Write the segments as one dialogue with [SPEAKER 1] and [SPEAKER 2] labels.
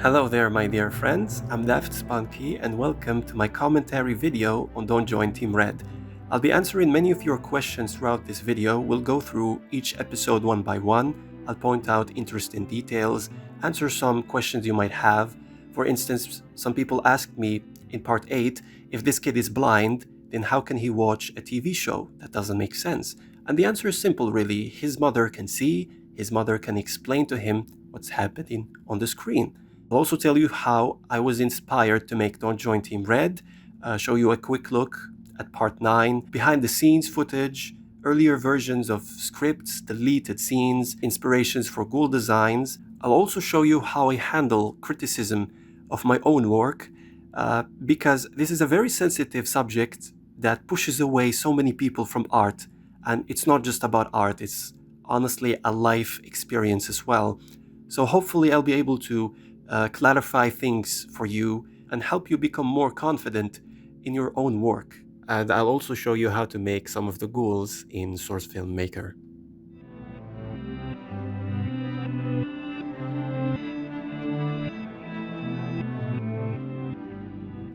[SPEAKER 1] Hello there, my dear friends. I'm Daft Spunky, and welcome to my commentary video on Don't Join Team Red. I'll be answering many of your questions throughout this video. We'll go through each episode one by one. I'll point out interesting details, answer some questions you might have. For instance, some people asked me in part 8, if this kid is blind, then how can he watch a TV show? That doesn't make sense. And the answer is simple, really. His mother can see, his mother can explain to him what's happening on the screen. I'll also tell you how I was inspired to make Don't Join Team Red, show you a quick look at part 9, behind the scenes footage, earlier versions of scripts, deleted scenes, inspirations for ghoul designs. I'll also show you how I handle criticism of my own work, because this is a very sensitive subject that pushes away so many people from art. And it's not just about art, it's honestly a life experience as well. So hopefully I'll be able to clarify things for you and help you become more confident in your own work. And I'll also show you how to make some of the ghouls in Source Filmmaker.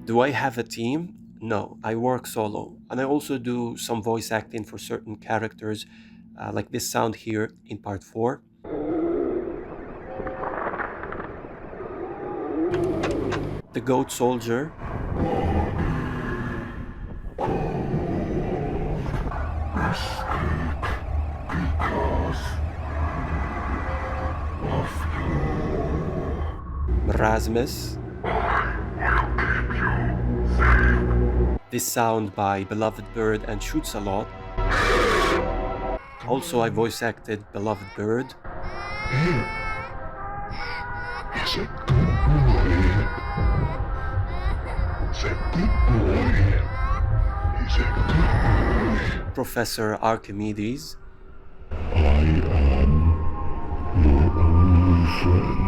[SPEAKER 1] Do I have a team? No, I work solo. And I also do some voice acting for certain characters, like this sound here in part 4. The goat soldier. Rasmus. This sound by Beloved Bird and Shoots a Lot. Also, I voice acted Beloved Bird.
[SPEAKER 2] He's a good boy. He's a good boy. He's a good boy.
[SPEAKER 1] Professor Archimedes.
[SPEAKER 2] I am your only friend.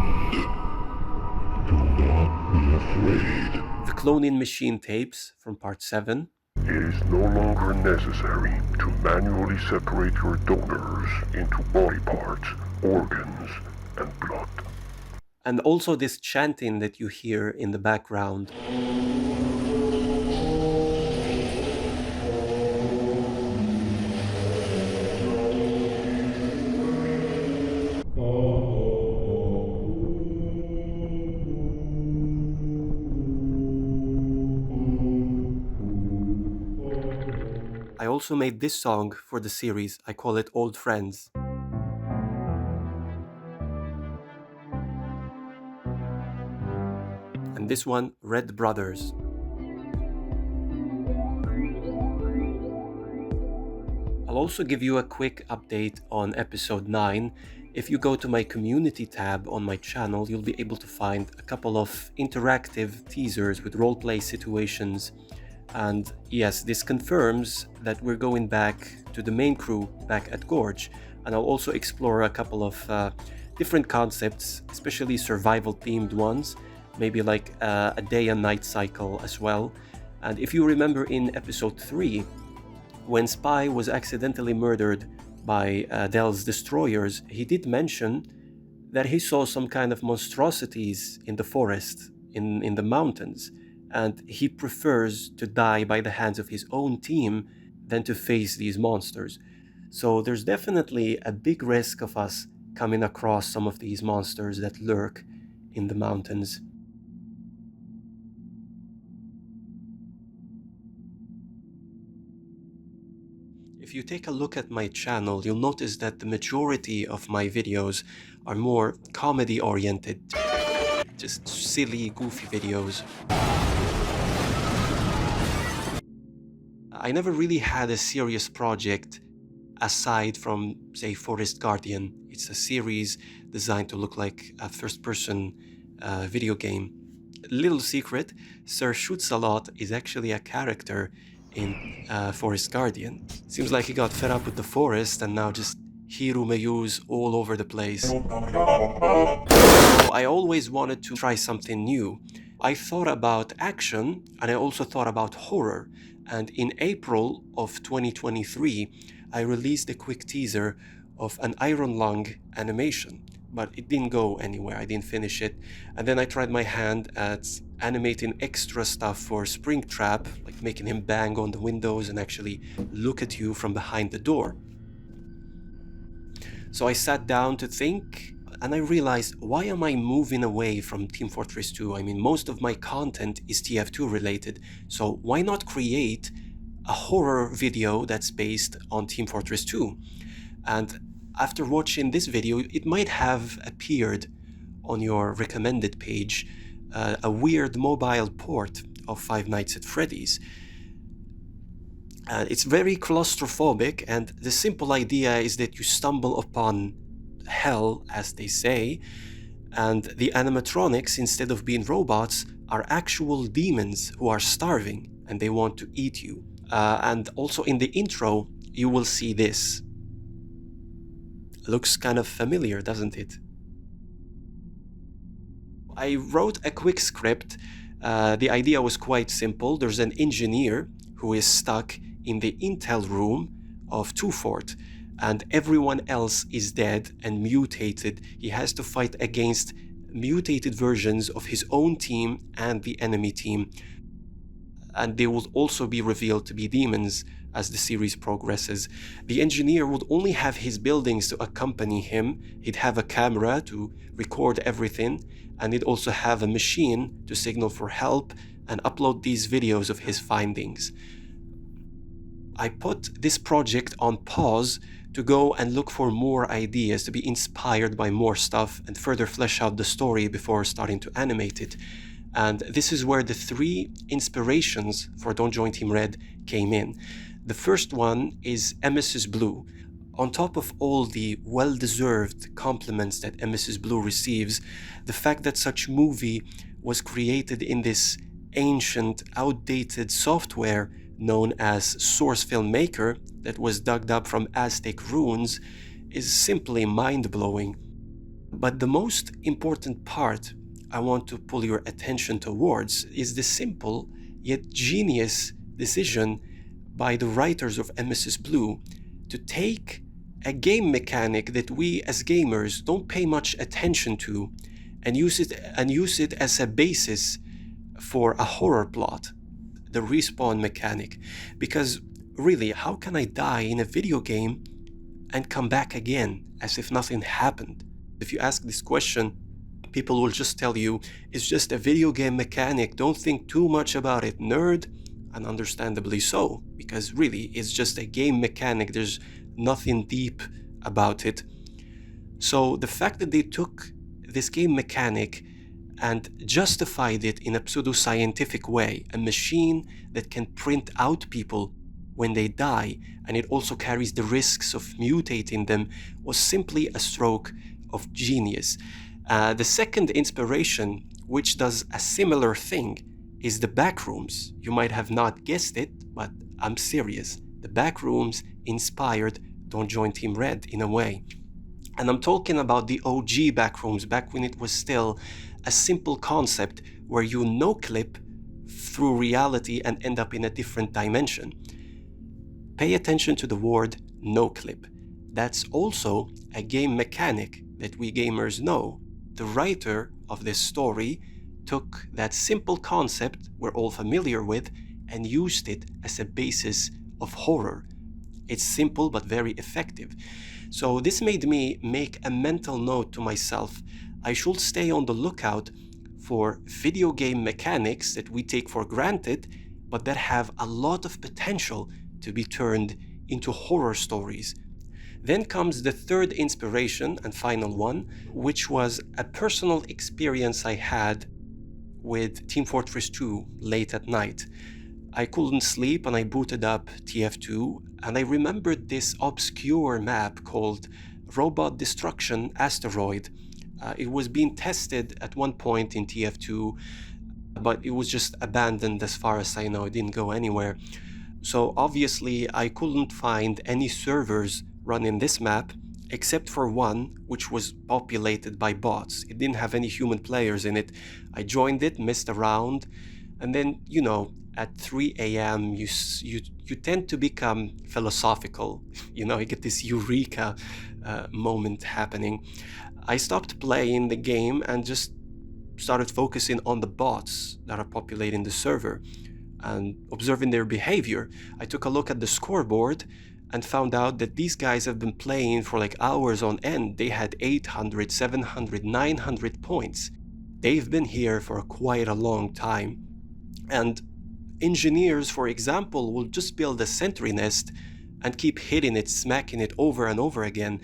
[SPEAKER 2] Do not be afraid.
[SPEAKER 1] The cloning machine tapes from part 7.
[SPEAKER 2] It is no longer necessary to manually separate your donors into body parts, organs, and blood.
[SPEAKER 1] And also this chanting that you hear in the background. I also made this song for the series. I call it Old Friends. And this one, Red Brothers. I'll also give you a quick update on episode 9. If you go to my community tab on my channel, you'll be able to find a couple of interactive teasers with roleplay situations. And yes, this confirms that we're going back to the main crew back at Gorge. And I'll also explore a couple of different concepts, especially survival-themed ones, maybe like a day and night cycle as well. And if you remember in episode 3, when Spy was accidentally murdered by Dell's destroyers, he did mention that he saw some kind of monstrosities in the forest, in the mountains. And he prefers to die by the hands of his own team than to face these monsters. So there's definitely a big risk of us coming across some of these monsters that lurk in the mountains. If you take a look at my channel, you'll notice that the majority of my videos are more comedy-oriented, just silly, goofy videos. I never really had a serious project aside from, say, Forest Guardian. It's a series designed to look like a first-person video game. Little secret, Sir Shoots a Lot is actually a character in Forest Guardian. Seems like he got fed up with the forest and now just Hiru all over the place. So I always wanted to try something new. I thought about action and I also thought about horror. And in April of 2023, I released a quick teaser of an Iron Lung animation but it didn't go anywhere. I didn't finish it. And then I tried my hand at animating extra stuff for Springtrap, like making him bang on the windows and actually look at you from behind the door. So I sat down to think, and I realized, why am I moving away from Team Fortress 2? I mean, most of my content is TF2 related, so why not create a horror video that's based on Team Fortress 2? And after watching this video, it might have appeared on your recommended page, a weird mobile port of Five Nights at Freddy's. It's very claustrophobic, and the simple idea is that you stumble upon hell, as they say, and the animatronics, instead of being robots, are actual demons who are starving and they want to eat you. And also in the intro, you will see this. Looks kind of familiar, doesn't it? I wrote a quick script. The idea was quite simple. There's an engineer who is stuck in the intel room of 2 Fort, and everyone else is dead and mutated. He has to fight against mutated versions of his own team and the enemy team, and they will also be revealed to be demons as the series progresses. The engineer would only have his buildings to accompany him. He'd have a camera to record everything, and he'd also have a machine to signal for help and upload these videos of his findings. I put this project on pause to go and look for more ideas, to be inspired by more stuff and further flesh out the story before starting to animate it. And this is where the 3 inspirations for Don't Join Team Red came in. The first one is Mrs. Blue. On top of all the well-deserved compliments that Mrs. Blue receives, the fact that such movie was created in this ancient, outdated software known as Source Filmmaker that was dug up from Aztec ruins is simply mind-blowing. But the most important part I want to pull your attention towards is the simple yet genius decision by the writers of Mrs. Blue to take a game mechanic that we as gamers don't pay much attention to and use it as a basis for a horror plot, the respawn mechanic. Because really, how can I die in a video game and come back again as if nothing happened? If you ask this question, people will just tell you, it's just a video game mechanic, don't think too much about it, nerd. And understandably so, because really, it's just a game mechanic, there's nothing deep about it. So the fact that they took this game mechanic and justified it in a pseudo-scientific way, a machine that can print out people when they die, and it also carries the risks of mutating them, was simply a stroke of genius. The second inspiration, which does a similar thing, is the backrooms. You might have not guessed it, but I'm serious. The backrooms inspired Don't Join Team Red in a way. And I'm talking about the OG backrooms, back when it was still a simple concept where you no-clip through reality and end up in a different dimension. Pay attention to the word no-clip. That's also a game mechanic that we gamers know. The writer of this story took that simple concept we're all familiar with and used it as a basis of horror. It's simple but very effective. So this made me make a mental note to myself. I should stay on the lookout for video game mechanics that we take for granted, but that have a lot of potential to be turned into horror stories. Then comes the third inspiration and final one, which was a personal experience I had with Team Fortress 2 late at night. I couldn't sleep and I booted up TF2, and I remembered this obscure map called Robot Destruction Asteroid. It was being tested at one point in TF2, but it was just abandoned as far as I know. It didn't go anywhere. So obviously I couldn't find any servers running this map, except for one which was populated by bots. It didn't have any human players in it. I joined it, messed around, and then, you know, at 3 a.m. you tend to become philosophical. You know, you get this eureka moment happening. I stopped playing the game and just started focusing on the bots that are populating the server and observing their behavior. I took a look at the scoreboard and found out that these guys have been playing for like hours on end. They had 800, 700, 900 points. They've been here for quite a long time. And engineers, for example, will just build a sentry nest and keep hitting it, smacking it over and over again.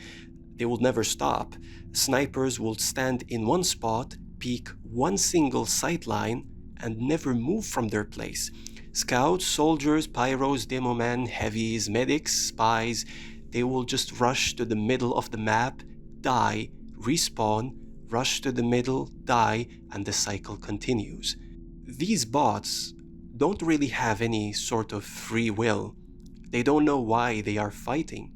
[SPEAKER 1] They will never stop. Snipers will stand in one spot, peek one single sight line, and never move from their place. Scouts, soldiers, pyros, demo men, heavies, medics, spies, they will just rush to the middle of the map, die, respawn, rush to the middle, die, and the cycle continues. These bots don't really have any sort of free will. They don't know why they are fighting.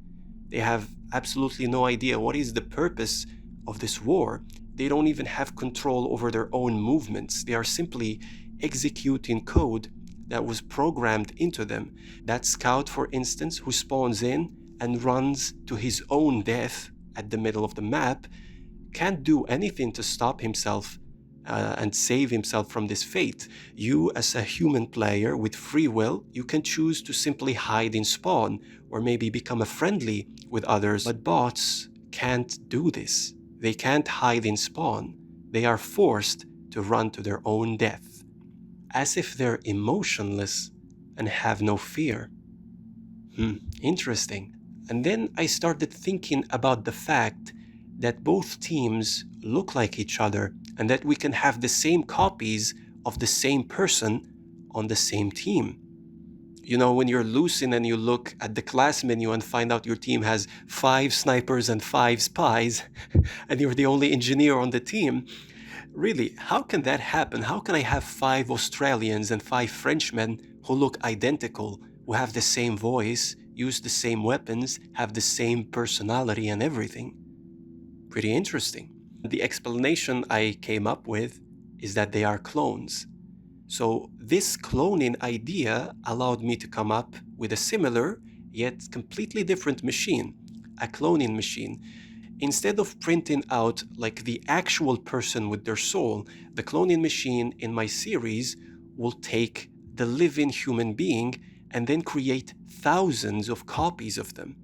[SPEAKER 1] They have absolutely no idea what is the purpose of this war. They don't even have control over their own movements. They are simply executing code that was programmed into them. That scout, for instance, who spawns in and runs to his own death at the middle of the map, can't do anything to stop himself and save himself from this fate. You, as a human player with free will, you can choose to simply hide in spawn or maybe become a friendly with others. But bots can't do this. They can't hide in spawn. They are forced to run to their own death, as if they're emotionless and have no fear. Interesting. And then I started thinking about the fact that both teams look like each other and that we can have the same copies of the same person on the same team. You know, when you're losing and you look at the class menu and find out your team has 5 snipers and 5 spies and you're the only engineer on the team, really, how can that happen? How can I have 5 Australians and 5 Frenchmen who look identical, who have the same voice, use the same weapons, have the same personality and everything? Pretty interesting. The explanation I came up with is that they are clones. So this cloning idea allowed me to come up with a similar yet completely different machine, a cloning machine. Instead of printing out like the actual person with their soul, the cloning machine in my series will take the living human being and then create thousands of copies of them.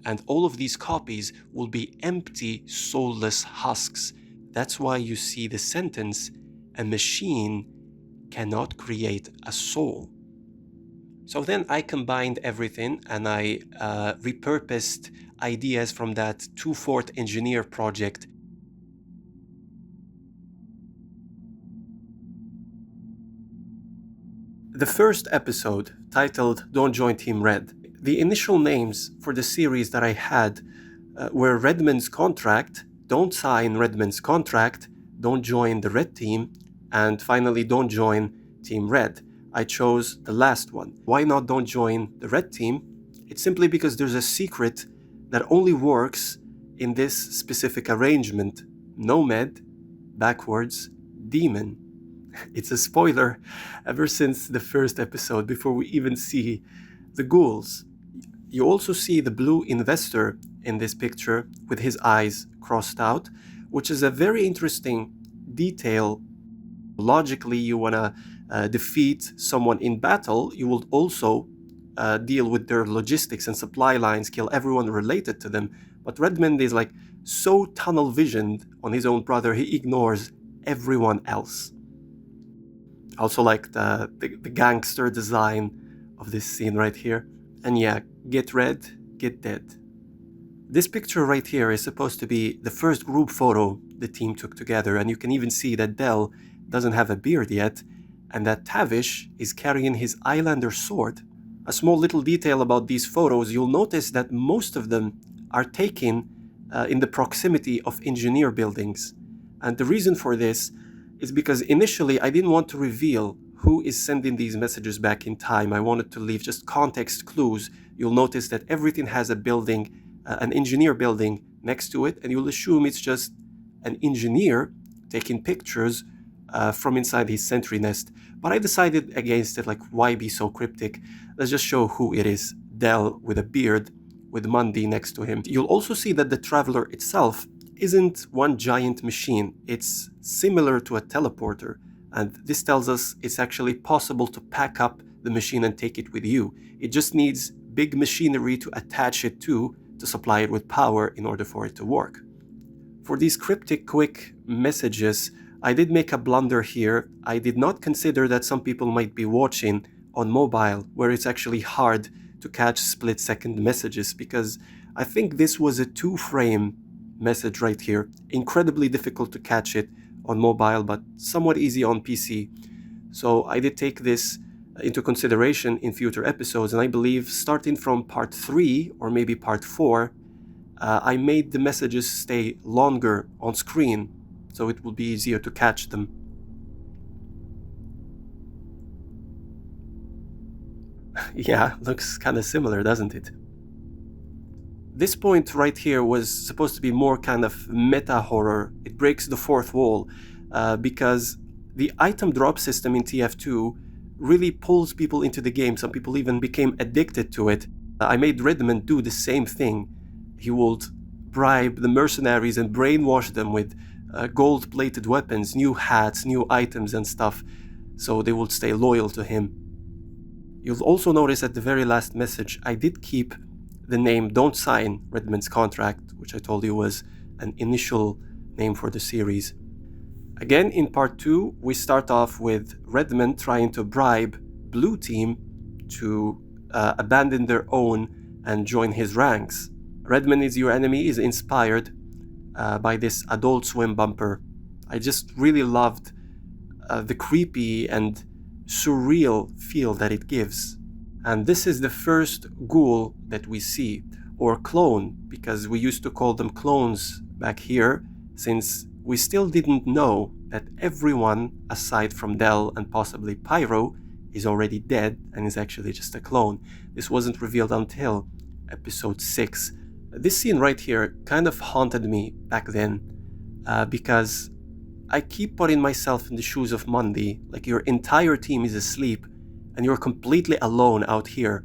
[SPEAKER 1] And all of these copies will be empty, soulless husks. That's why you see the sentence, a machine cannot create a soul. So then I combined everything and I repurposed ideas from that 2-Fort engineer project. The first episode, titled Don't Join Team Red, the initial names for the series that I had were Redmond's Contract, Don't Sign Redmond's Contract, Don't Join the Red Team, and finally Don't Join Team Red. I chose the last one. Why not Don't Join the Red Team? It's simply because there's a secret that only works in this specific arrangement. Nomad, backwards, demon. It's a spoiler ever since the first episode, before we even see the ghouls. You also see the blue investor in this picture with his eyes crossed out, which is a very interesting detail. Logically, you want to defeat someone in battle, you will also deal with their logistics and supply lines, kill everyone related to them. But Redmond is like so tunnel visioned on his own brother, he ignores everyone else. Also like the gangster design of this scene right here. And yeah, get red, get dead. This picture right here is supposed to be the first group photo the team took together, and you can even see that Dell doesn't have a beard yet, and that Tavish is carrying his Islander sword. A small little detail about these photos, you'll notice that most of them are taken in the proximity of engineer buildings. And the reason for this is because initially I didn't want to reveal who is sending these messages back in time. I wanted to leave just context clues. You'll notice that everything has a building, an engineer building next to it, and you'll assume it's just an engineer taking pictures from inside his sentry nest. But I decided against it, like, why be so cryptic? Let's just show who it is. Dell with a beard with Mundy next to him. You'll also see that the Traveler itself isn't one giant machine. It's similar to a teleporter, and this tells us it's actually possible to pack up the machine and take it with you. It just needs big machinery to attach it to supply it with power in order for it to work. For these cryptic quick messages, I did make a blunder here. I did not consider that some people might be watching on mobile, where it's actually hard to catch split-second messages, because I think this was a 2-frame message right here. Incredibly difficult to catch it on mobile, but somewhat easy on PC. So I did take this into consideration in future episodes, and I believe starting from part 3 or maybe part 4, I made the messages stay longer on screen, so it will be easier to catch them. Yeah, looks kind of similar, doesn't it? This point right here was supposed to be more kind of meta horror. It breaks the fourth wall, because the item drop system in TF2 really pulls people into the game. Some people even became addicted to it. I made Redmond do the same thing. He would bribe the mercenaries and brainwash them with gold-plated weapons, new hats, new items and stuff, so they would stay loyal to him. You'll also notice at the very last message, I did keep the name Don't Sign Redmond's Contract, which I told you was an initial name for the series. Again, in part 2, we start off with Redmond trying to bribe Blue Team to abandon their own and join his ranks. Redmond is Your Enemy is inspired by this Adult Swim bumper. I just really loved the creepy and surreal feel that it gives. And this is the first ghoul that we see, or clone, because we used to call them clones back here, since we still didn't know that everyone aside from Del and possibly Pyro is already dead and is actually just a clone. This wasn't revealed until episode 6. This scene right here kind of haunted me back then, because I keep putting myself in the shoes of Mundy. Like, your entire team is asleep and you're completely alone out here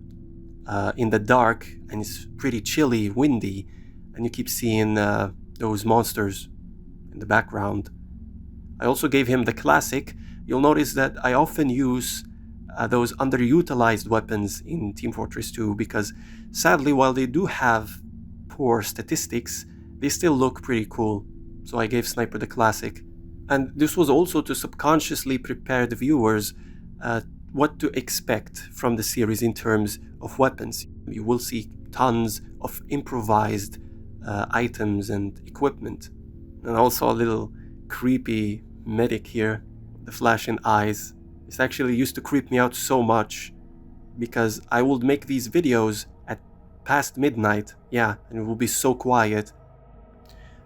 [SPEAKER 1] in the dark, and it's pretty chilly, windy, and you keep seeing those monsters in the background. I also gave him the classic. You'll notice that I often use those underutilized weapons in Team Fortress 2, because sadly, while they do have poor statistics, they still look pretty cool. So I gave Sniper the classic. And this was also to subconsciously prepare the viewers what to expect from the series in terms of weapons. You will see tons of improvised items and equipment. And also a little creepy medic here, the flashing eyes. This actually used to creep me out so much, because I would make these videos at past midnight, and it will be so quiet.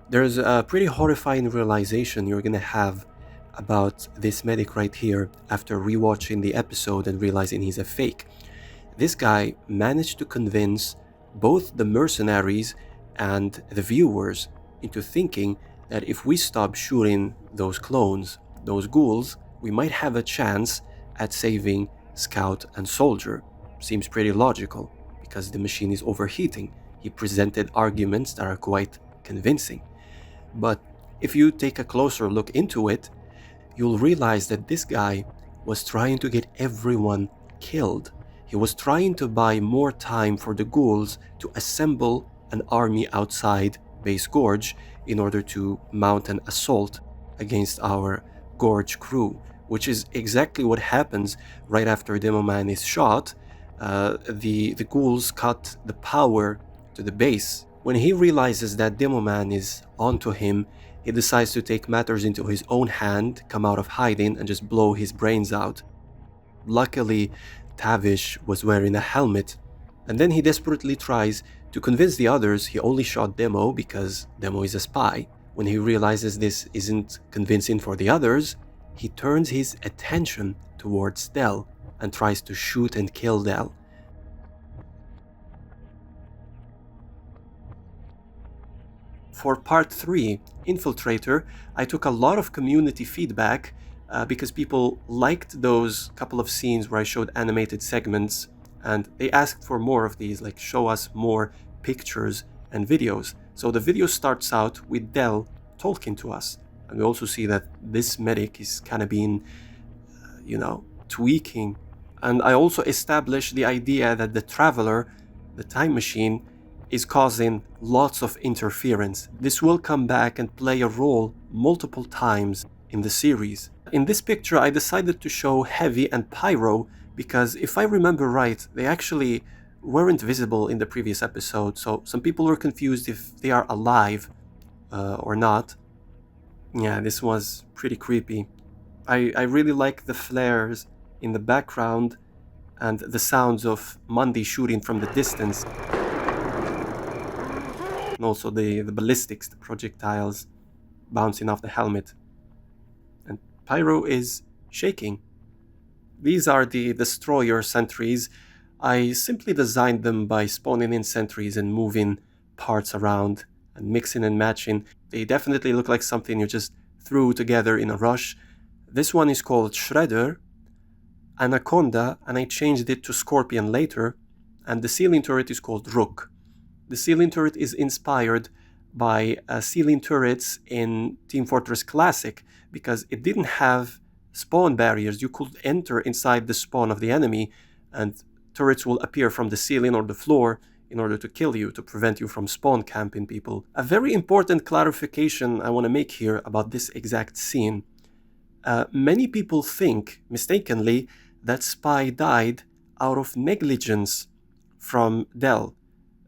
[SPEAKER 1] There's a pretty horrifying realization you're gonna have about this medic right here after rewatching the episode and realizing he's a fake. This guy managed to convince both the mercenaries and the viewers into thinking that if we stop shooting those clones, those ghouls, we might have a chance at saving Scout and Soldier. Seems pretty logical, because the machine is overheating. He presented arguments that are quite convincing. But if you take a closer look into it, you'll realize that this guy was trying to get everyone killed. He was trying to buy more time for the ghouls to assemble an army outside Base Gorge in order to mount an assault against our Gorge crew, which is exactly what happens right after Demoman is shot. The ghouls cut the power to the base. When he realizes that Demoman is onto him, he decides to take matters into his own hand, come out of hiding, and just blow his brains out. Luckily, Tavish was wearing a helmet, and then he desperately tries to convince the others he only shot Demo because Demo is a spy. When he realizes this isn't convincing for the others, he turns his attention towards Del and tries to shoot and kill Del. For part 3, Infiltrator, I took a lot of community feedback because people liked those couple of scenes where I showed animated segments, and they asked for more of these, like show us more pictures and videos. So the video starts out with Dell talking to us, and we also see that this medic is kind of being, tweaking. And I also established the idea that the traveler, the time machine, is causing lots of interference. This will come back and play a role multiple times in the series. In this picture, I decided to show Heavy and Pyro because if I remember right, they actually weren't visible in the previous episode, so some people were confused if they are alive or not. Yeah, this was pretty creepy. I really like the flares in the background and the sounds of Mundy shooting from the distance. And also the ballistics, the projectiles bouncing off the helmet. And Pyro is shaking. These are the destroyer sentries. I simply designed them by spawning in sentries and moving parts around and mixing and matching. They definitely look like something you just threw together in a rush. This one is called Shredder, Anaconda, and I changed it to Scorpion later, and the ceiling turret is called Rook. The ceiling turret is inspired by ceiling turrets in Team Fortress Classic because it didn't have spawn barriers. You could enter inside the spawn of the enemy and turrets will appear from the ceiling or the floor in order to kill you, to prevent you from spawn camping people. A very important clarification I want to make here about this exact scene. Many people think, mistakenly, that Spy died out of negligence from Dell.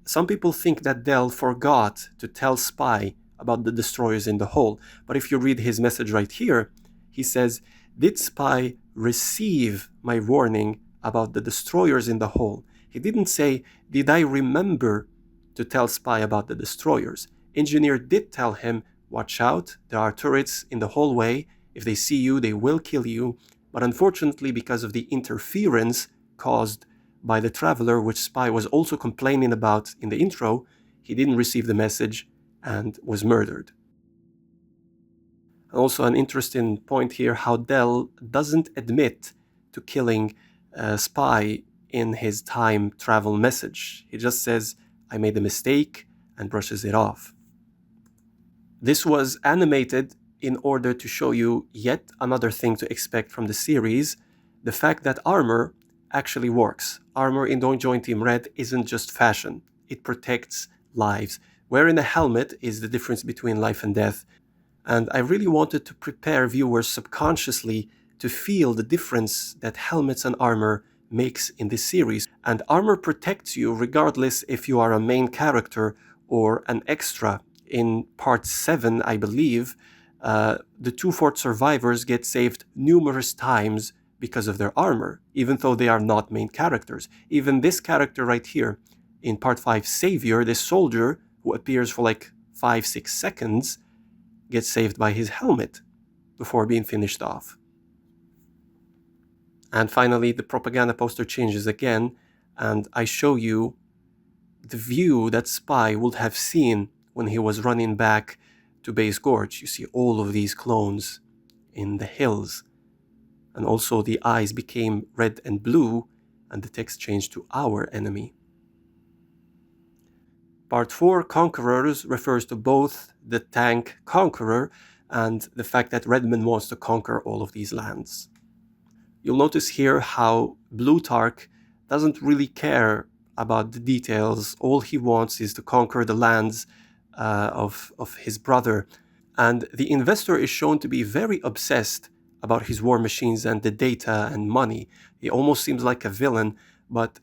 [SPEAKER 1] Some people think that Dell forgot to tell Spy about the destroyers in the hole, but if you read his message right here, he says, "Did Spy receive my warning about the destroyers in the hole?" He didn't say, "Did I remember to tell Spy about the destroyers?" Engineer did tell him, "Watch out, there are turrets in the hallway. If they see you, they will kill you." But unfortunately, because of the interference caused by the traveler, which Spy was also complaining about in the intro, he didn't receive the message and was murdered. Also an interesting point here, how Dell doesn't admit to killing Spy in his time travel message. He just says, "I made a mistake," and brushes it off. This was animated in order to show you yet another thing to expect from the series, the fact that armor actually works. Armor in Don't Join Team Red isn't just fashion, it protects lives. Wearing a helmet is the difference between life and death, and I really wanted to prepare viewers subconsciously to feel the difference that helmets and armor makes in this series. And armor protects you regardless if you are a main character or an extra. In part 7, I believe, the two fort survivors get saved numerous times because of their armor, even though they are not main characters. Even this character right here, in part 5, Savior, this soldier who appears for like 5-6 seconds, gets saved by his helmet before being finished off. And finally, the propaganda poster changes again, and I show you the view that Spy would have seen when he was running back to Base Gorge. You see all of these clones in the hills. And also the eyes became red and blue, and the text changed to "our enemy." Part 4, Conquerors, refers to both the tank Conqueror and the fact that Redmond wants to conquer all of these lands. You'll notice here how Blutarch doesn't really care about the details. All he wants is to conquer the lands of his brother. And the investor is shown to be very obsessed about his war machines and the data and money. He almost seems like a villain, but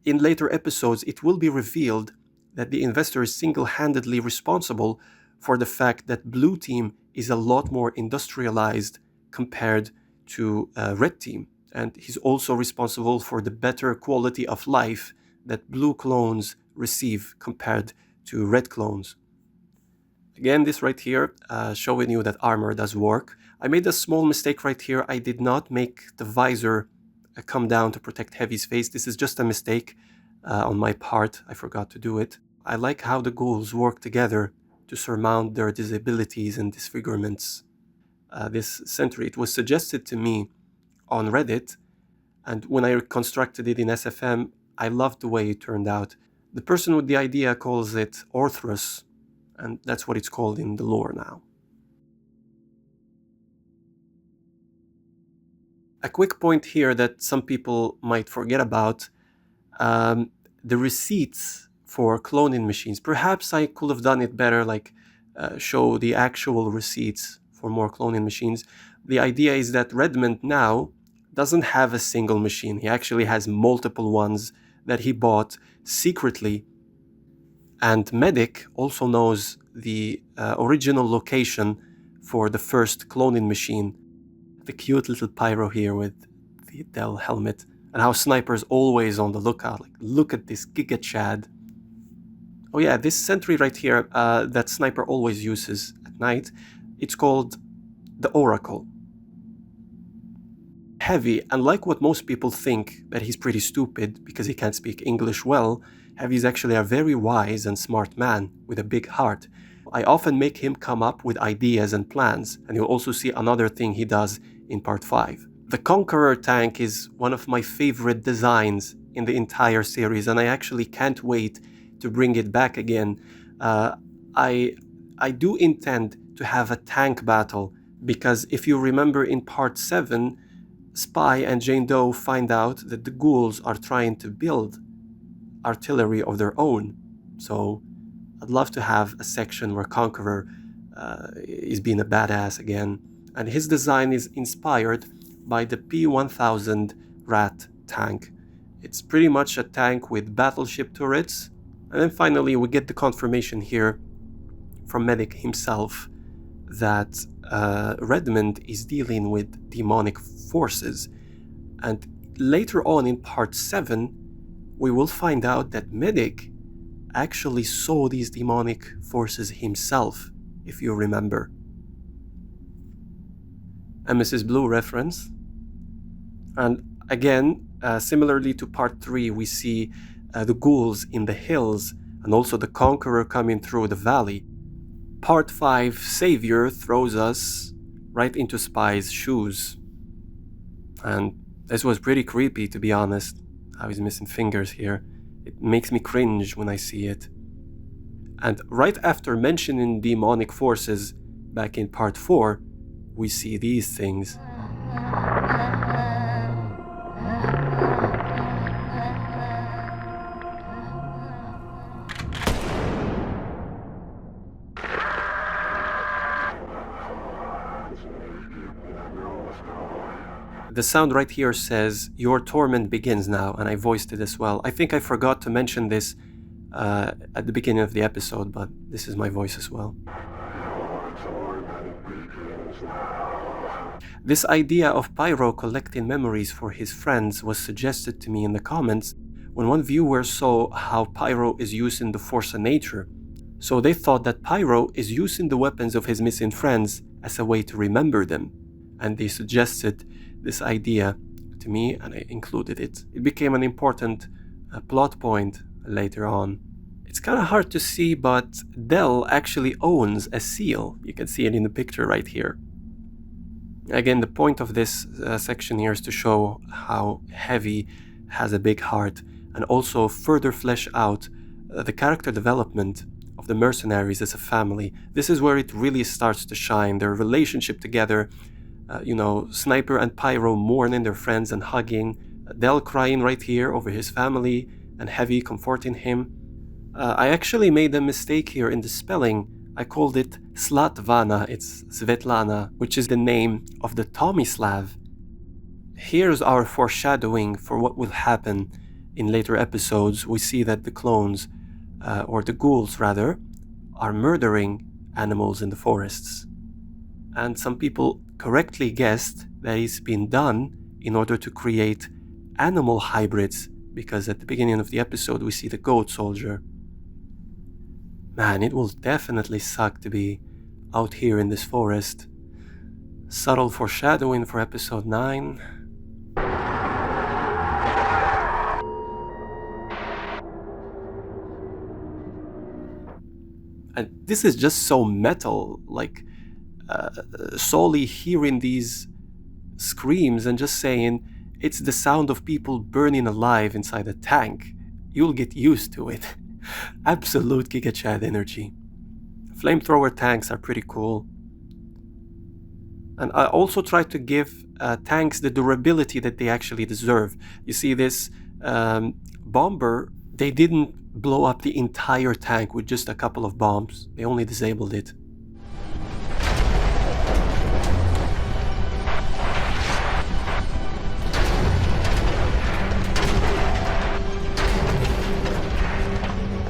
[SPEAKER 1] in later episodes it will be revealed that the investor is single-handedly responsible for the fact that Blue Team is a lot more industrialized compared to Red Team. And he's also responsible for the better quality of life that Blue clones receive compared to Red clones. Again, this right here, showing you that armor does work. I made a small mistake right here. I did not make the visor come down to protect Heavy's face. This is just a mistake on my part. I forgot to do it. I like how the ghouls work together to surmount their disabilities and disfigurements. This sentry, it was suggested to me on Reddit, and when I constructed it in SFM, I loved the way it turned out. The person with the idea calls it Orthrus, and that's what it's called in the lore now. A quick point here that some people might forget about, the receipts for cloning machines. Perhaps I could have done it better, like show the actual receipts for more cloning machines. The idea is that Redmond now doesn't have a single machine. He actually has multiple ones that he bought secretly. And Medic also knows the original location for the first cloning machine. The cute little pyro here with the Dell helmet, and how Sniper's always on the lookout. Like, look at this Giga Chad. Oh yeah, this sentry right here that Sniper always uses at night, it's called the Oracle. Heavy, unlike what most people think, that he's pretty stupid because he can't speak English well, Heavy is actually a very wise and smart man with a big heart. I often make him come up with ideas and plans, and you'll also see another thing he does in part 5. The Conqueror tank is one of my favorite designs in the entire series, and I actually can't wait to bring it back again. I do intend to have a tank battle, because if you remember in part 7, Spy and Jane Doe find out that the ghouls are trying to build artillery of their own. So I'd love to have a section where Conqueror is being a badass again. And his design is inspired by the P-1000 Rat tank. It's pretty much a tank with battleship turrets. And then finally we get the confirmation here from Medic himself that Redmond is dealing with demonic forces. And later on in part 7, we will find out that Medic actually saw these demonic forces himself, if you remember. A Mrs. Blue reference. And again, similarly to part 3, we see the ghouls in the hills and also the Conqueror coming through the valley. Part 5, Savior throws us right into Spy's shoes. And this was pretty creepy, to be honest, how he's missing fingers here. It makes me cringe when I see it. And right after mentioning demonic forces back in part 4, we see these things. The sound right here says, "Your torment begins now," and I voiced it as well. I think I forgot to mention this at the beginning of the episode, but this is my voice as well. This idea of Pyro collecting memories for his friends was suggested to me in the comments when one viewer saw how Pyro is using the Force of Nature. So they thought that Pyro is using the weapons of his missing friends as a way to remember them. And they suggested this idea to me, and I included it. It became an important plot point later on. It's kind of hard to see, but Dell actually owns a seal. You can see it in the picture right here. Again, the point of this section here is to show how Heavy has a big heart, and also further flesh out the character development of the mercenaries as a family. This is where it really starts to shine, their relationship together. Sniper and Pyro mourning their friends and hugging, Dell crying right here over his family, and Heavy comforting him. I actually made a mistake here in the spelling. I called it Slatvana, it's Svetlana, which is the name of the Tomislav. Here's our foreshadowing for what will happen in later episodes. We see that the clones, or the ghouls rather, are murdering animals in the forests. And some people correctly guessed that it's been done in order to create animal hybrids, because at the beginning of the episode we see the goat soldier. Man, it will definitely suck to be out here in this forest. Subtle foreshadowing for episode 9. And this is just so metal, like solely hearing these screams and just saying it's the sound of people burning alive inside a tank. you'll get used to it. Absolute Giga Chad energy. Flamethrower tanks are pretty cool. And I also try to give tanks the durability that they actually deserve. You see this bomber, they didn't blow up the entire tank with just a couple of bombs. They only disabled it.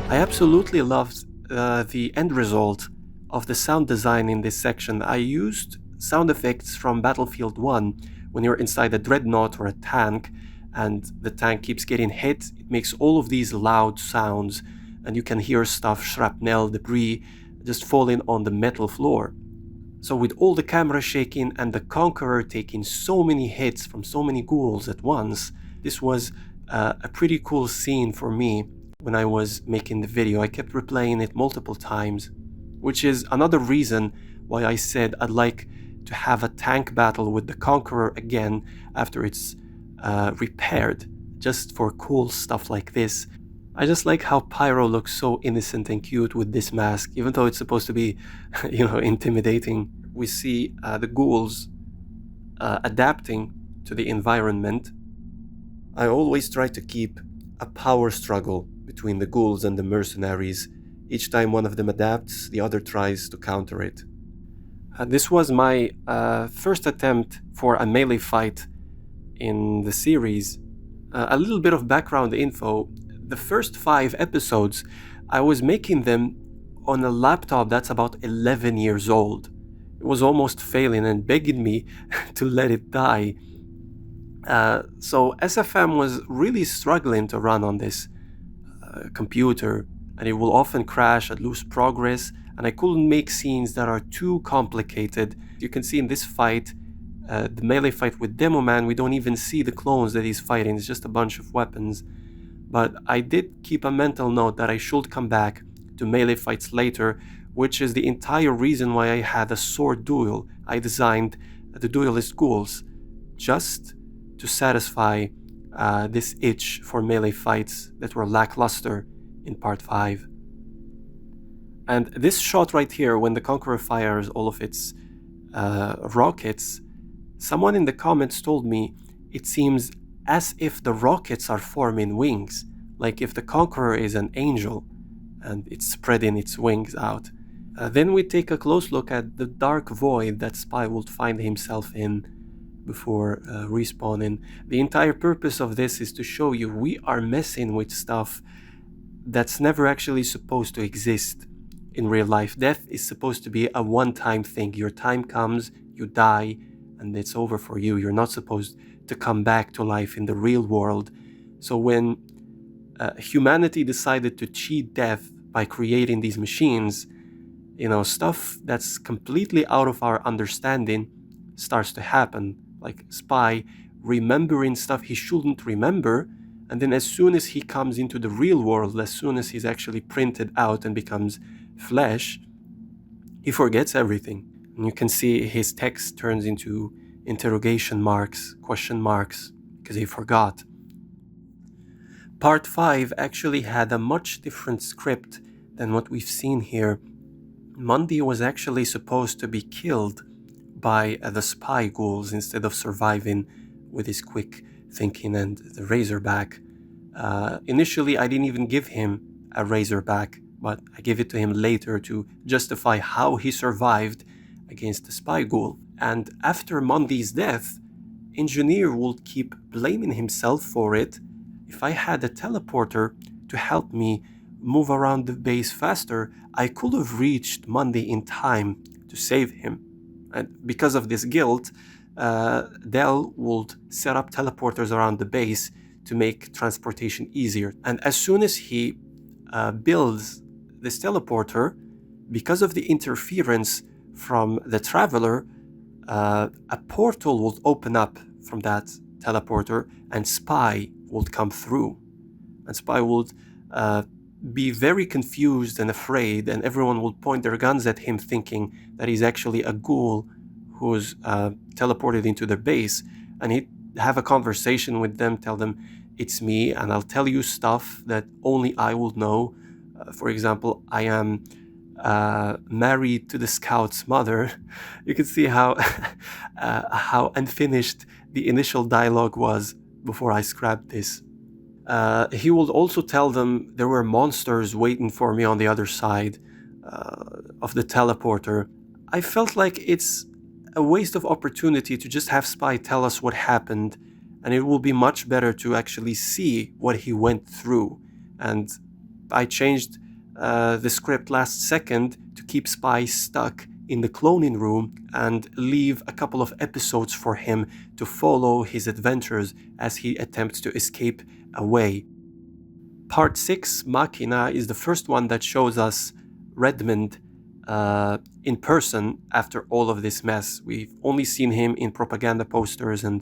[SPEAKER 1] I absolutely loved the end result of the sound design in this section. I used sound effects from Battlefield 1 when you're inside a dreadnought or a tank and the tank keeps getting hit. It makes all of these loud sounds and you can hear stuff, shrapnel, debris, just falling on the metal floor. So with all the camera shaking and the Conqueror taking so many hits from so many ghouls at once, this was a pretty cool scene for me. When I was making the video, I kept replaying it multiple times, which is another reason why I said I'd like to have a tank battle with the Conqueror again after it's repaired, just for cool stuff like this. I just like how Pyro looks so innocent and cute with this mask, even though it's supposed to be, intimidating. We see the ghouls adapting to the environment. I always try to keep a power struggle between the ghouls and the mercenaries. Each time one of them adapts, the other tries to counter it. This was my first attempt for a melee fight in the series. A little bit of background info. The first 5 episodes, I was making them on a laptop that's about 11 years old. It was almost failing and begging me to let it die. So SFM was really struggling to run on this computer, and it will often crash and lose progress, and I couldn't make scenes that are too complicated. You can see in this fight, the melee fight with Demo Man, we don't even see the clones that he's fighting, it's just a bunch of weapons. But I did keep a mental note that I should come back to melee fights later, which is the entire reason why I had a sword duel. I designed the duelist ghouls just to satisfy this itch for melee fights that were lackluster in part 5. And this shot right here, when the Conqueror fires all of its rockets, someone in the comments told me it seems as if the rockets are forming wings, like if the Conqueror is an angel and it's spreading its wings out. Then we take a close look at the dark void that Spy would find himself in before respawning. The entire purpose of this is to show you we are messing with stuff that's never actually supposed to exist in real life. Death is supposed to be a one-time thing. Your time comes, you die, and it's over for you. You're not supposed to come back to life in the real world. So when humanity decided to cheat death by creating these machines, stuff that's completely out of our understanding starts to happen, like Spy remembering stuff he shouldn't remember, and then as soon as he comes into the real world, as soon as he's actually printed out and becomes flesh, he forgets everything. And you can see his text turns into interrogation marks, question marks, because he forgot. Part 5 actually had a much different script than what we've seen here. Mundy was actually supposed to be killed by the spy ghouls instead of surviving with his quick thinking and the Razorback. Initially, I didn't even give him a Razorback, but I gave it to him later to justify how he survived against the spy ghoul. And after Mundy's death, Engineer would keep blaming himself for it. If I had a teleporter to help me move around the base faster, I could have reached Mundy in time to save him. And because of this guilt, Dell would set up teleporters around the base to make transportation easier. And as soon as he builds this teleporter, because of the interference from the Traveler, a portal would open up from that teleporter and Spy would come through. And Spy would be very confused and afraid, and everyone would point their guns at him thinking that he's actually a ghoul who's teleported into their base. And he'd have a conversation with them, tell them, it's me, and I'll tell you stuff that only I will know. For example, I am married to the scout's mother. You can see how how unfinished the initial dialogue was before I scrapped this. He would also tell them there were monsters waiting for me on the other side of the teleporter. I felt like it's a waste of opportunity to just have Spy tell us what happened, and it will be much better to actually see what he went through. And I changed the script last second to keep Spy stuck in the cloning room and leave a couple of episodes for him to follow his adventures as he attempts to escape away. Part 6, Machina, is the first one that shows us Redmond in person after all of this mess. We've only seen him in propaganda posters and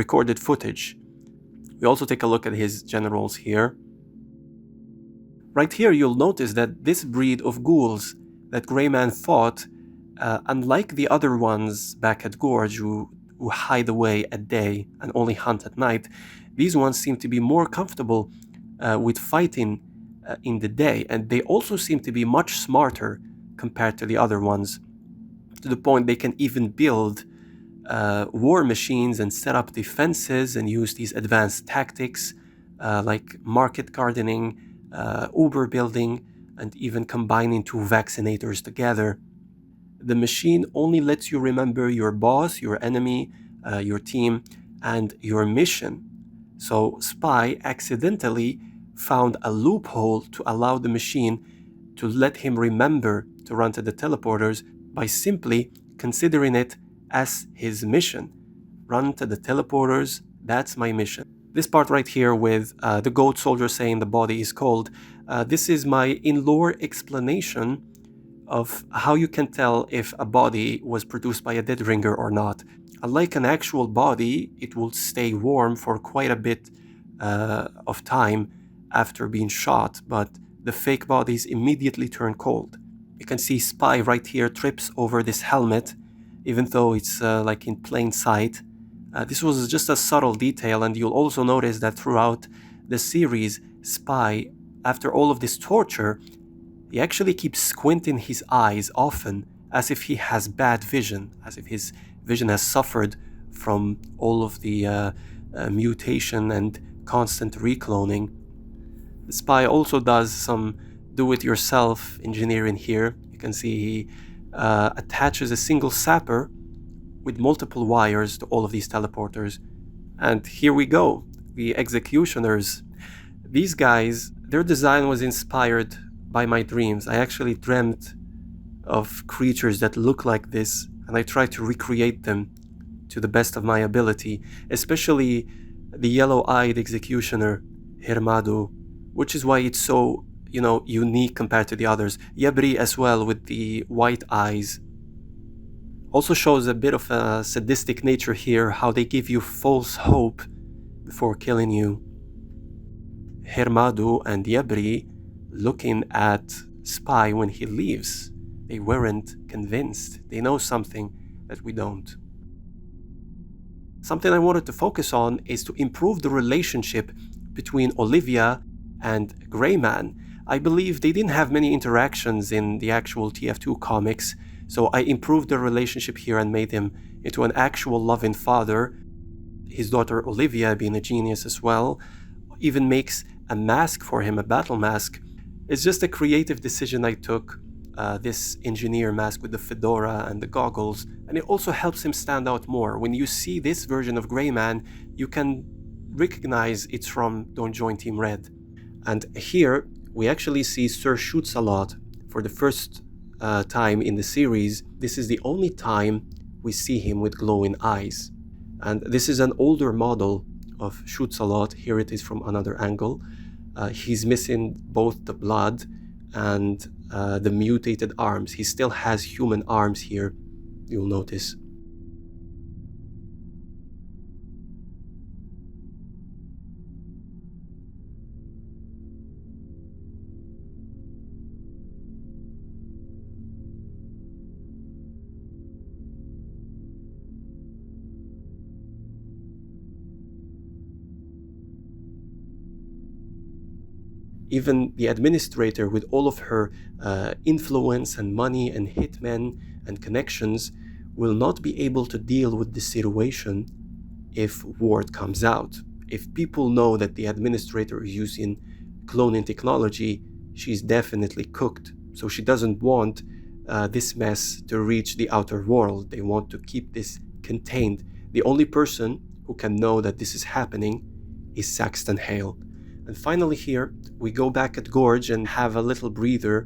[SPEAKER 1] recorded footage. We also take a look at his generals here. Right here, you'll notice that this breed of ghouls that Greyman fought, unlike the other ones back at Gorge who hide away at day and only hunt at night, these ones seem to be more comfortable with fighting in the day, and they also seem to be much smarter compared to the other ones, to the point they can even build war machines and set up defenses and use these advanced tactics like market gardening, Uber building, and even combining two vaccinators together. The machine only lets you remember your boss, your enemy, your team, and your mission. So Spy accidentally found a loophole to allow the machine to let him remember to run to the teleporters by simply considering it as his mission. Run to the teleporters, that's my mission. This part right here with the goat soldier saying the body is cold, this is my in-lore explanation of how you can tell if a body was produced by a dead ringer or not. Unlike an actual body, it will stay warm for quite a bit of time after being shot, but the fake bodies immediately turn cold. You can see Spy right here trips over this helmet, even though it's like in plain sight. This was just a subtle detail, and you'll also notice that throughout the series, Spy, after all of this torture, he actually keeps squinting his eyes often, as if he has bad vision, as if his vision has suffered from all of the mutation and constant recloning. The Spy also does some do-it-yourself engineering here. You can see he attaches a single sapper with multiple wires to all of these teleporters. And here we go, the executioners. These guys, their design was inspired by my dreams. I actually dreamt of creatures that look like this, and I tried to recreate them to the best of my ability, especially the yellow-eyed executioner, Hermadu, which is why it's so, unique compared to the others. Yabri as well, with the white eyes. Also shows a bit of a sadistic nature here, how they give you false hope before killing you. Hermadu and Yabri looking at Spy when he leaves. They weren't convinced. They know something that we don't. Something I wanted to focus on is to improve the relationship between Olivia and Greyman. I believe they didn't have many interactions in the actual TF2 comics, so I improved their relationship here and made him into an actual loving father. His daughter Olivia, being a genius as well, even makes a mask for him, a battle mask. It's just a creative decision I took, this engineer mask with the fedora and the goggles, and it also helps him stand out more. When you see this version of Greyman, you can recognize it's from Don't Join Team Red. And here, we actually see Sir Shoots-a-Lot for the first time in the series. This is the only time we see him with glowing eyes. And this is an older model of Shoots-a-Lot. Here it is from another angle. He's missing both the blood and the mutated arms. He still has human arms here, you'll notice. Even the administrator, with all of her influence and money and hitmen and connections, will not be able to deal with the situation if word comes out. If people know that the administrator is using cloning technology, she's definitely cooked. So she doesn't want this mess to reach the outer world. They want to keep this contained. The only person who can know that this is happening is Saxton Hale. And finally here, we go back at Gorge and have a little breather.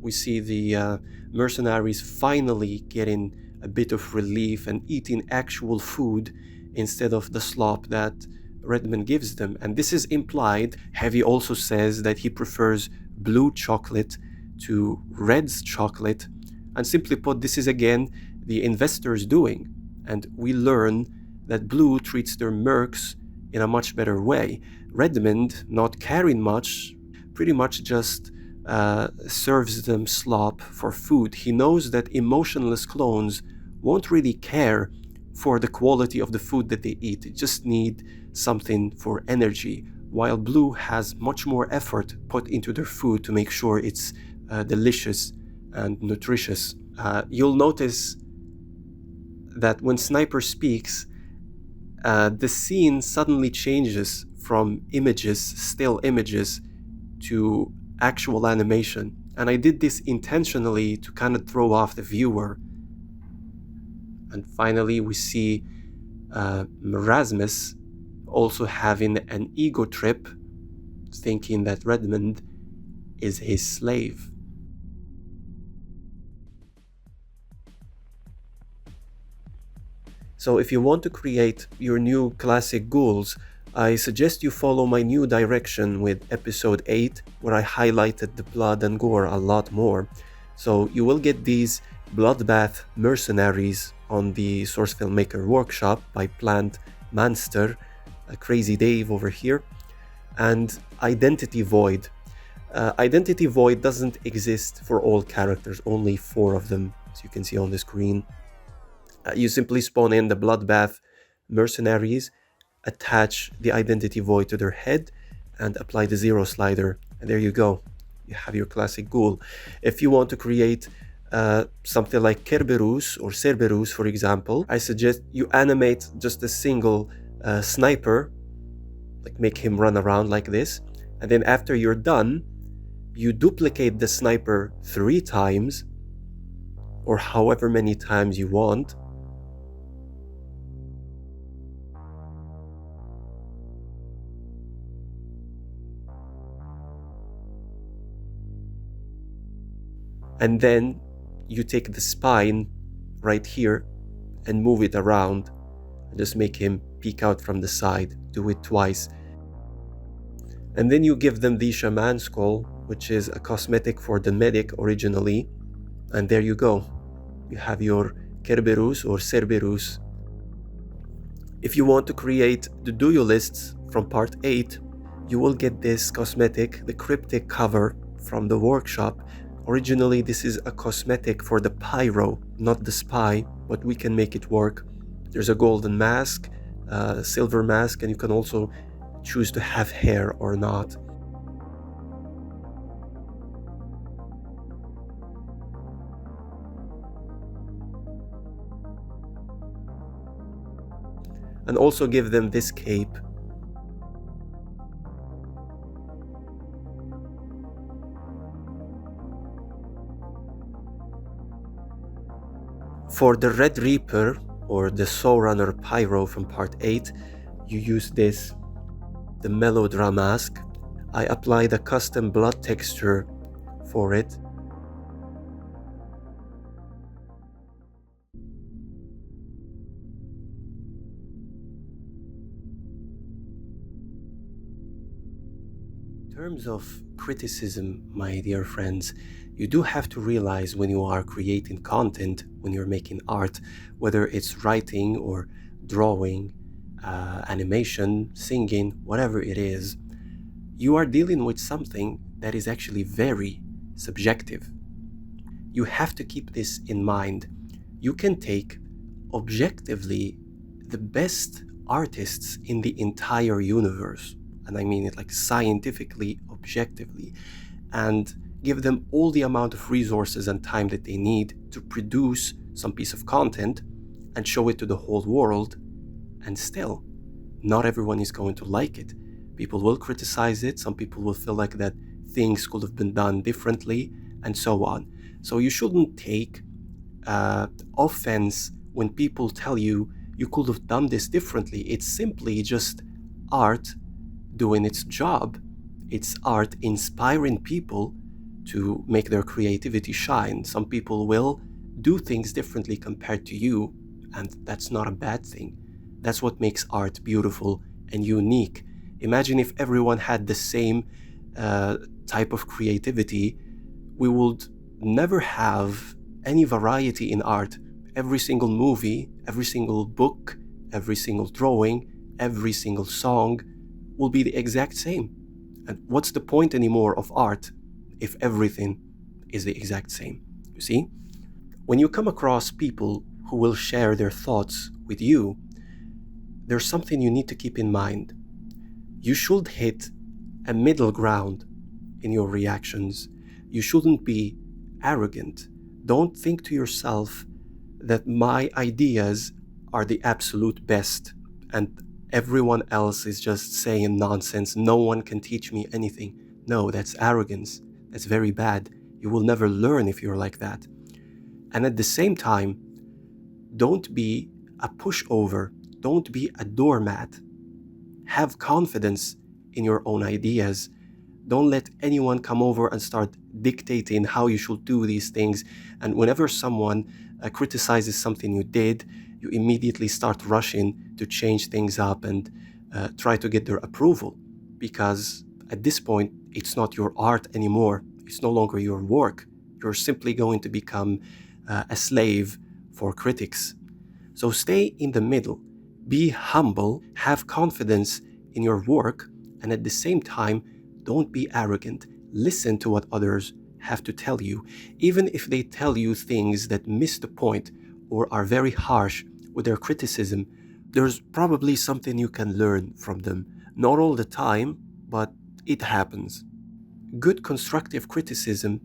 [SPEAKER 1] We see the mercenaries finally getting a bit of relief and eating actual food instead of the slop that Redmond gives them. And this is implied. Heavy also says that he prefers blue chocolate to Red's chocolate. And simply put, this is again the investors doing. And we learn that Blue treats their mercs in a much better way. Redmond, not caring much, pretty much just serves them slop for food. He knows that emotionless clones won't really care for the quality of the food that they eat. They just need something for energy, while Blue has much more effort put into their food to make sure it's delicious and nutritious. You'll notice that when Sniper speaks, the scene suddenly changes from images, still images, to actual animation. And I did this intentionally to kind of throw off the viewer. And finally, we see Merasmus also having an ego trip, thinking that Redmond is his slave. So if you want to create your new classic ghouls, I suggest you follow my new direction with episode 8, where I highlighted the blood and gore a lot more. So you will get these bloodbath mercenaries on the Source Filmmaker workshop by Plant Manster, Crazy Dave over here, and Identity Void. Identity Void doesn't exist for all characters, only 4 of them, as you can see on the screen. You simply spawn in the bloodbath mercenaries, attach the Identity Void to their head, and apply the zero slider, and there you go. You have your classic ghoul. If you want to create something like Kerberos or Cerberus, for example, I suggest you animate just a single sniper, like make him run around like this, and then after you're done, you duplicate the sniper 3 times, or however many times you want. And then you take the spine right here and move it around and just make him peek out from the side. Do it twice. And then you give them the shaman skull, which is a cosmetic for the medic originally. And there you go. You have your Kerberos or Cerberus. If you want to create the duelists from part 8, you will get this cosmetic, the cryptic cover from the workshop. Originally, this is a cosmetic for the pyro, not the spy, but we can make it work. There's a golden mask, silver mask, and you can also choose to have hair or not. And also give them this cape. For the Red Reaper, or the Soulrunner Pyro from part 8, you use this, the Melodra mask. I applied a custom blood texture for it. In terms of criticism, my dear friends, you do have to realize when you are creating content, when you're making art, whether it's writing or drawing, animation, singing, whatever it is, you are dealing with something that is actually very subjective. You have to keep this in mind. You can take objectively the best artists in the entire universe, and I mean it like scientifically objectively and give them all the amount of resources and time that they need to produce some piece of content and show it to the whole world, and still, not everyone is going to like it. People will criticize it, some people will feel like that things could have been done differently, and so on. So you shouldn't take offense when people tell you you could have done this differently. It's simply just art doing its job. It's art inspiring people to make their creativity shine. Some people will do things differently compared to you, and that's not a bad thing. That's what makes art beautiful and unique. Imagine if everyone had the same type of creativity, we would never have any variety in art. Every single movie, every single book, every single drawing, every single song will be the exact same. And what's the point anymore of art if everything is the exact same? You see? When you come across people who will share their thoughts with you, there's something you need to keep in mind. You should hit a middle ground in your reactions. You shouldn't be arrogant. Don't think to yourself that my ideas are the absolute best and everyone else is just saying nonsense. No one can teach me anything. No, that's arrogance. That's very bad. You will never learn if you're like that. And at the same time, don't be a pushover. Don't be a doormat. Have confidence in your own ideas. Don't let anyone come over and start dictating how you should do these things. And whenever someone criticizes something you did, you immediately start rushing to change things up and try to get their approval. Because at this point, it's not your art anymore. It's no longer your work. You're simply going to become a slave for critics. So stay in the middle. Be humble, have confidence in your work, and at the same time, don't be arrogant. Listen to what others have to tell you, even if they tell you things that miss the point or are very harsh with their criticism. There's probably something you can learn from them. Not all the time, but it happens. Good constructive criticism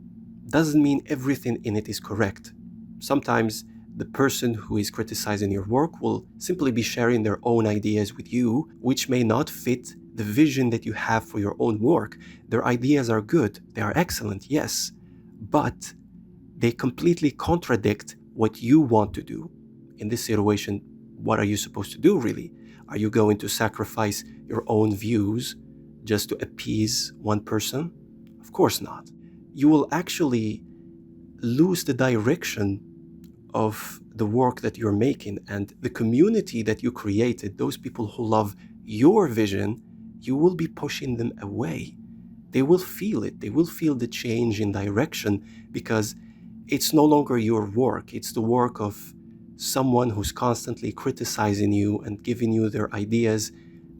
[SPEAKER 1] doesn't mean everything in it is correct. Sometimes the person who is criticizing your work will simply be sharing their own ideas with you, which may not fit the vision that you have for your own work. Their ideas are good, they are excellent, yes, but they completely contradict what you want to do. In this situation, what are you supposed to do really? Are you going to sacrifice your own views just to appease one person? Of course not. You will actually lose the direction of the work that you're making, and the community that you created, those people who love your vision, you will be pushing them away. They will feel it. They will feel the change in direction because it's no longer your work. It's the work of someone who's constantly criticizing you and giving you their ideas,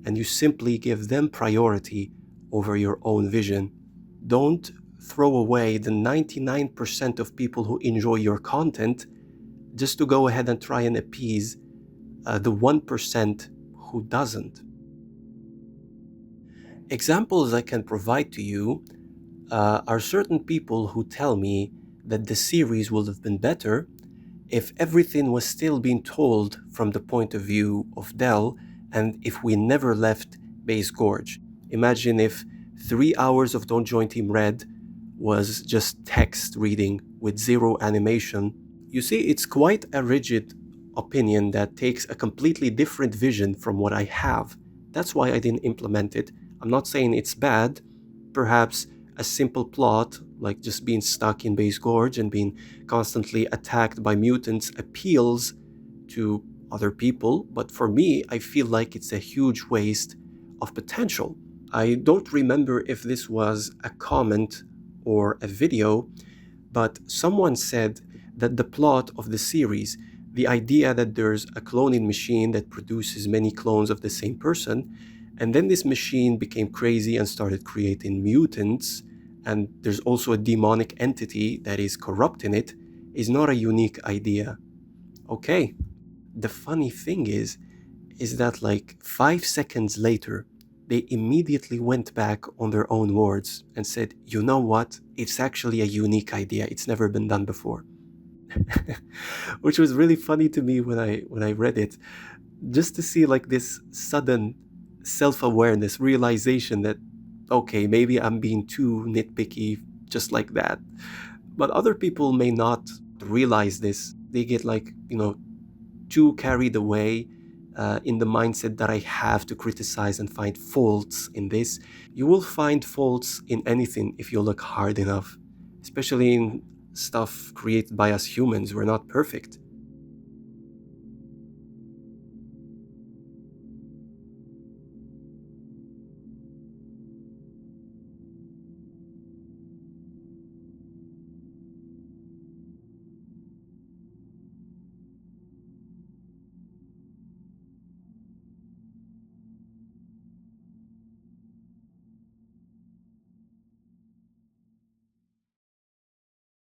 [SPEAKER 1] and you simply give them priority over your own vision. Don't throw away the 99% of people who enjoy your content just to go ahead and try and appease the 1% who doesn't. Examples I can provide to you are certain people who tell me that the series would have been better if everything was still being told from the point of view of Dell and if we never left Base Gorge. Imagine if 3 hours of Don't Join Team Red was just text reading with zero animation. You see, it's quite a rigid opinion that takes a completely different vision from what I have. That's why I didn't implement it. I'm not saying it's bad. Perhaps a simple plot, like just being stuck in Base Gorge and being constantly attacked by mutants, appeals to other people. But for me, I feel like it's a huge waste of potential. I don't remember if this was a comment or a video, but someone said that the plot of the series, the idea that there's a cloning machine that produces many clones of the same person, and then this machine became crazy and started creating mutants, and there's also a demonic entity that is corrupting it, is not a unique idea. Okay, the funny thing is that like 5 seconds later, they immediately went back on their own words and said, you know what? It's actually a unique idea. It's never been done before. Which was really funny to me when I read it, just to see like this sudden self-awareness, realization that, okay, maybe I'm being too nitpicky just like that. But other people may not realize this. They get like, too carried away in the mindset that I have to criticize and find faults in this. You will find faults in anything if you look hard enough, especially in stuff created by us humans. We're not perfect.